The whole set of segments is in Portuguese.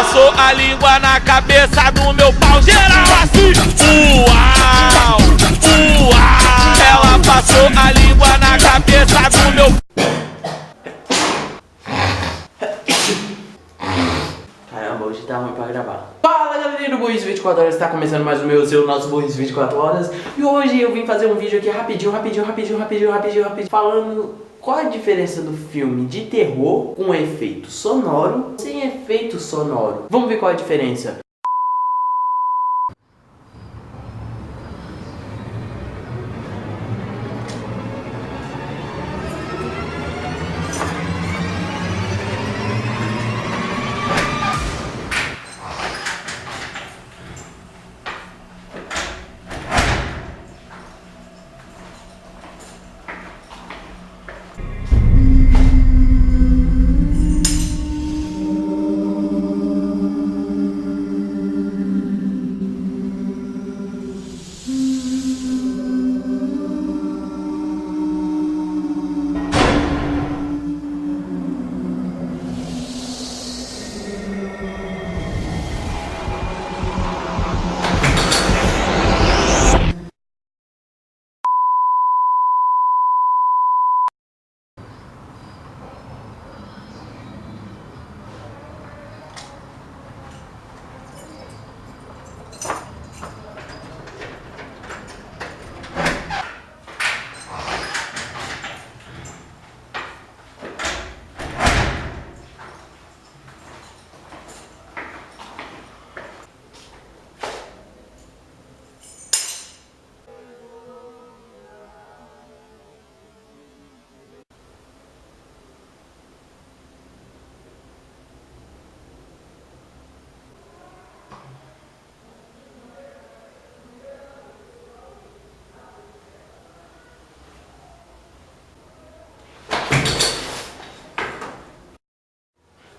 passou a língua na cabeça do meu pau. Geral assim, uau, uau. Ela passou a língua na cabeça do meu... Caramba, hoje tá ruim pra gravar. Fala galerinha do Burrice 24 Horas, tá começando mais o nosso Burrice 24 Horas. E hoje eu vim fazer um vídeo aqui rapidinho, falando qual a diferença do filme de terror com efeito sonoro sem efeito sonoro. Vamos ver qual a diferença.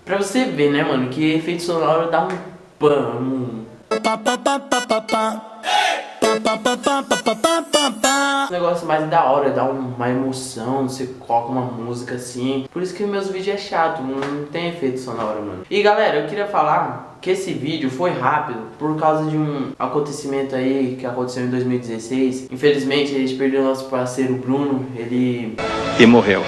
Pra você ver, né, mano, que efeito sonoro dá um pam. Um negócio mais da hora, dá uma emoção, você coloca uma música assim. Por isso que meus vídeos é chato, não tem efeito sonoro, mano. E galera, eu queria falar que esse vídeo foi rápido por causa de um acontecimento aí que aconteceu em 2016. Infelizmente, a gente perdeu o nosso parceiro Bruno, ele... E morreu.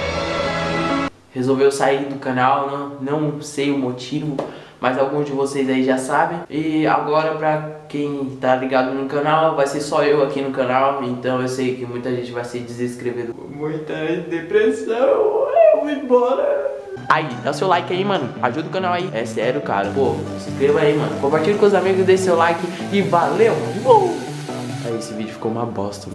Resolveu sair do canal, não sei o motivo, mas alguns de vocês aí já sabem. E agora, pra quem tá ligado no canal, vai ser só eu aqui no canal. Então eu sei que muita gente vai se desinscrever. Muita depressão, eu vou embora. Aí, dá o seu like aí, mano, ajuda o canal aí. É sério, cara, pô, se inscreva aí, mano. Compartilha com os amigos, deixa seu like e valeu. Aí, esse vídeo ficou uma bosta.